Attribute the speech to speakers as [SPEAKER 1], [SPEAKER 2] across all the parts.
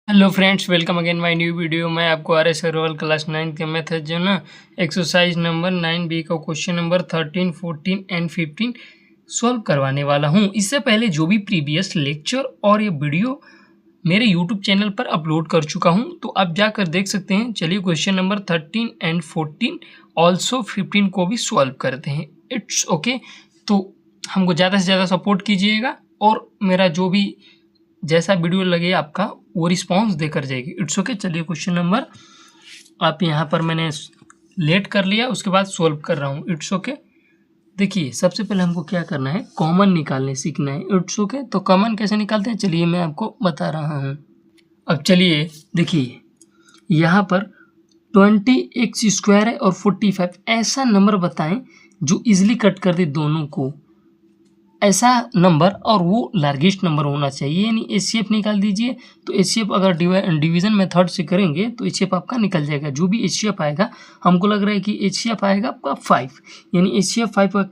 [SPEAKER 1] Hello friends, welcome again my new video. मैं आपको R S Agarwal class 9 के method जो ना एक्सरसाइज नंबर 9B का क्वेश्चन नंबर 13, 14 एंड 15 सॉल्व करवाने वाला हूं। इससे पहले जो भी प्रीवियस लेक्चर और ये वीडियो मेरे यूट्यूब चैनल पर अपलोड कर चुका हूं, तो आप जाकर देख सकते हैं। चलिए क्वेश्चन नंबर 13 एंड 14 ऑल्सो 15 को भी सॉल्व करते हैं। It's okay. तो हमको ज़्यादा से ज़्यादा सपोर्ट कीजिएगा और मेरा जो भी जैसा वीडियो लगे आपका वो रिस्पॉन्स देकर जाएगी। It's okay. चलिए क्वेश्चन नंबर आप यहाँ पर मैंने लेट कर लिया, उसके बाद सॉल्व कर रहा हूँ। It's okay. देखिए सबसे पहले हमको क्या करना है, कॉमन निकालने सीखना है। It's okay. तो कॉमन कैसे निकालते हैं चलिए मैं आपको बता रहा हूँ। अब चलिए देखिए यहाँ पर 20x² है और 45 ऐसा नंबर बताएं जो इजिली कट कर दे दोनों को, ऐसा नंबर, और वो लार्जेस्ट नंबर होना चाहिए। यानी एचसीएफ निकाल दीजिए। तो एचसीएफ अगर डिवीजन मेथड से करेंगे तो एचसीएफ आपका निकल जाएगा। जो भी एचसीएफ आएगा, हमको लग रहा है कि एचसीएफ आएगा आपका 5, यानी एचसीएफ 5 का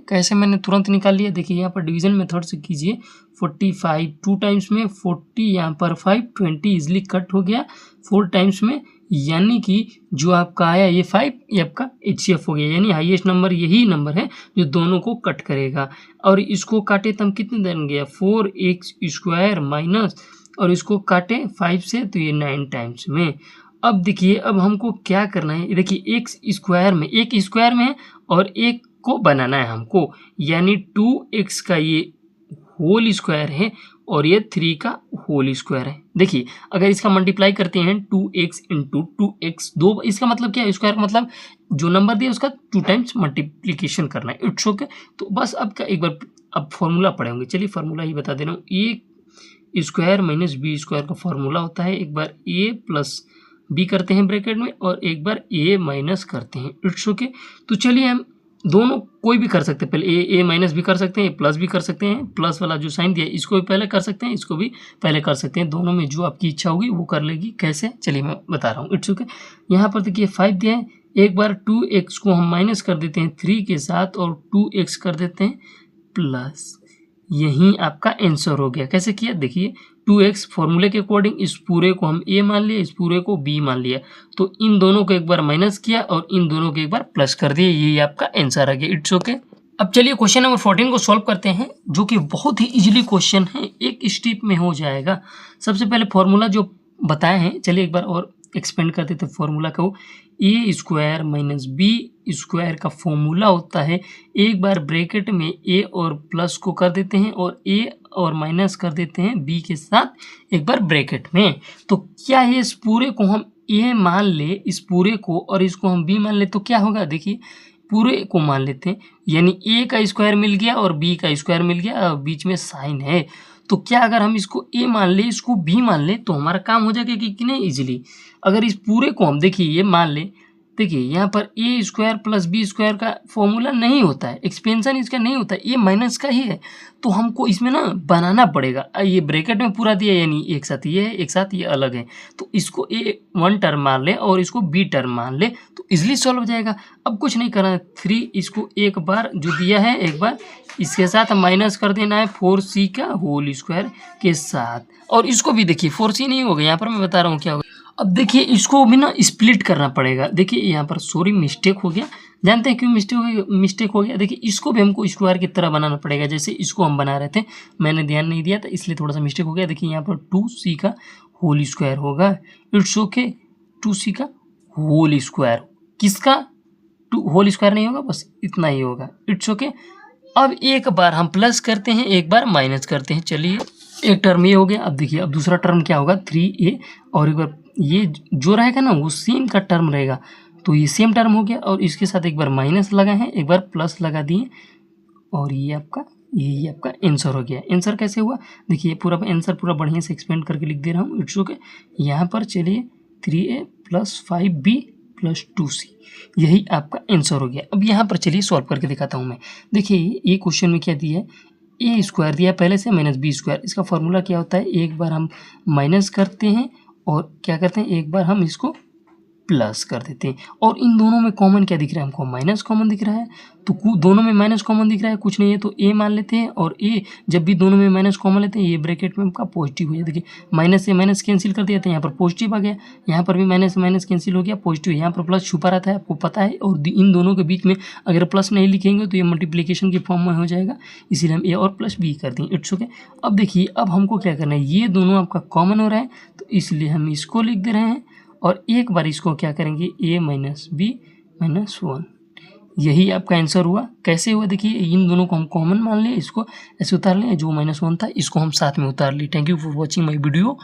[SPEAKER 1] कैसे मैंने तुरंत निकाल लिया। देखिए यहाँ पर डिवीजन मेथड से कीजिए। 45 2 टाइम्स में 40, यहाँ पर 5 20 इजिली कट हो गया 4 टाइम्स में, यानी कि जो आपका आया ये 5, ये आपका एचसीएफ हो गया। यानी हाईएस्ट नंबर यही नंबर है जो दोनों को कट करेगा। और इसको काटे तो हम कितने देंगे, 4x² माइनस, और इसको काटे 5 से तो ये 9 टाइम्स में। अब देखिए अब हमको क्या करना है। देखिए एक स्क्वायर में है और एक को बनाना है हमको, यानी 2x का ये होल स्क्वायर है और ये 3 का होल स्क्वायर है। देखिए अगर इसका मल्टीप्लाई करते हैं 2x इंटू 2x, दो, इसका मतलब क्या है, स्क्वायर का मतलब जो नंबर दिया उसका 2 टाइम्स मल्टीप्लीकेशन करना है। It's okay. तो बस अब क्या, एक बार अब फॉर्मूला पढ़ेंगे। चलिए फॉर्मूला ही बता दे रहा हूँ। ए स्क्वायर माइनस बी स्क्वायर का फॉर्मूला होता है, एक बार ए प्लस बी करते हैं ब्रैकेट में और एक बार ए माइनस करते हैं। It's okay. तो चलिए हम दोनों कोई भी कर सकते हैं, पहले ए माइनस भी कर सकते हैं, प्लस भी कर सकते हैं। प्लस वाला जो साइन दिया इसको भी पहले कर सकते हैं, इसको भी पहले कर सकते हैं। दोनों में जो आपकी इच्छा होगी वो कर लेगी। कैसे चलिए मैं बता रहा हूँ। It's okay. यहाँ पर देखिए 5 दिया है, एक बार 2x को हम माइनस कर देते हैं 3 के साथ और 2x कर देते हैं प्लस, यही आपका आंसर हो गया। कैसे किया देखिए, 2x फॉर्मूले के अकॉर्डिंग इस पूरे को हम a मान लिया, इस पूरे को b मान लिया, तो इन दोनों को एक बार माइनस किया और इन दोनों को एक बार प्लस कर दिया, ये आपका आंसर आ गया। It's okay. अब चलिए क्वेश्चन नंबर 14 को सॉल्व करते हैं, जो कि बहुत ही इजीली क्वेश्चन है, एक स्टेप में हो जाएगा। सबसे पहले फॉर्मूला जो बताए हैं, चलिए एक बार और एक्सपेंड कर देते फॉर्मूला को। ए स्क्वायर माइनस बी स्क्वायर का फॉर्मूला होता है, एक बार ब्रैकेट में ए और प्लस को कर देते हैं और ए और माइनस कर देते हैं बी के साथ एक बार ब्रैकेट में। तो क्या है, इस पूरे को हम ए मान ले, इस पूरे को, और इसको हम बी मान ले, तो क्या होगा देखिए, पूरे को मान लेते हैं, यानी ए का स्क्वायर मिल गया और बी का स्क्वायर मिल गया और बीच में साइन है। तो क्या अगर हम इसको ए मान ले, इसको बी मान ले, तो हमारा काम हो जाएगा कि नहीं इजीली। अगर इस पूरे को हम देखिए ये मान ले, देखिए यहाँ पर ए स्क्वायर प्लस बी स्क्वायर का फॉर्मूला नहीं होता है, एक्सपेंशन इसका नहीं होता है, ये माइनस का ही है। तो हमको इसमें ना बनाना पड़ेगा। ये ब्रैकेट में पूरा दिया, यानी एक साथ ये है, एक साथ ये अलग है, तो इसको ए 1 टर्म मान ले और इसको बी टर्म मान ले, तो इजिली सॉल्व हो जाएगा। अब कुछ नहीं करना है, 3 इसको एक बार जो दिया है एक बार इसके साथ माइनस कर देना है 4c का होल स्क्वायर के साथ, और इसको भी देखिए 4c नहीं होगा, यहाँ पर मैं बता रहा हूँ क्या होगा। अब देखिए इसको भी ना स्प्लिट करना पड़ेगा। देखिए यहाँ पर सॉरी मिस्टेक हो गया, जानते हैं क्यों मिस्टेक हो गया। देखिए इसको भी हमको स्क्वायर की तरह बनाना पड़ेगा, जैसे इसको हम बना रहे थे, मैंने ध्यान नहीं दिया था इसलिए थोड़ा सा मिस्टेक हो गया। देखिए यहाँ पर 2c का होल स्क्वायर होगा। It's okay. 2c का होल स्क्वायर, किसका 2 होल स्क्वायर नहीं होगा, बस इतना ही होगा। It's okay. अब एक बार हम प्लस करते हैं, एक बार माइनस करते हैं। चलिए एक टर्म ये हो गया। अब देखिए अब दूसरा टर्म क्या होगा, 3a, और एक बार ये जो रहेगा ना वो सेम का टर्म रहेगा, तो ये सेम टर्म हो गया, और इसके साथ एक बार माइनस लगा है, एक बार प्लस लगा दिए, और ये आपका आंसर हो गया। आंसर कैसे हुआ देखिए, पूरा आंसर पूरा बढ़िया से एक्सपेंड करके लिख दे रहा हूँ। It's okay. यहाँ पर चलिए 3a plus 5b plus 2c, यही आपका आंसर हो गया। अब यहाँ पर चलिए सॉल्व करके दिखाता हूँ मैं। देखिए ये क्वेश्चन में क्या दिया है, ए स्क्वायर दिया पहले से माइनस बी स्क्वायर, इसका फॉर्मूला क्या होता है, एक बार हम माइनस करते हैं और क्या करते हैं, एक बार हम इसको प्लस कर देते हैं। और इन दोनों में कॉमन क्या दिख रहा है हमको, माइनस कॉमन दिख रहा है, तो दोनों में माइनस कॉमन दिख रहा है, कुछ नहीं है तो ए मान लेते हैं। और ए जब भी दोनों में माइनस कॉमन लेते हैं ये ब्रैकेट में आपका पॉजिटिव हो जाए। देखिए माइनस से माइनस कैंसिल कर दिया तो यहाँ पर पॉजिटिव आ गया, यहाँ पर भी माइनस से माइनस कैंसिल हो गया पॉजिटिव, यहाँ पर प्लस छुपा रहता है आपको पता है। और इन दोनों के बीच में अगर प्लस नहीं लिखेंगे तो ये मल्टीप्लिकेशन के फॉर्म में हो जाएगा, इसीलिए हम ए और प्लस बी कर दें। It's okay. अब देखिए अब हमको क्या करना है, ये दोनों आपका कॉमन हो रहा है तो इसलिए हम इसको लिख दे रहे हैं और एक बार इसको क्या करेंगे a माइनस बी माइनस 1। यही आपका आंसर हुआ। कैसे हुआ देखिए, इन दोनों को हम कॉमन मान लें, इसको ऐसे उतार लें, जो -1 था इसको हम साथ में उतार लें। Thank you for watching my video.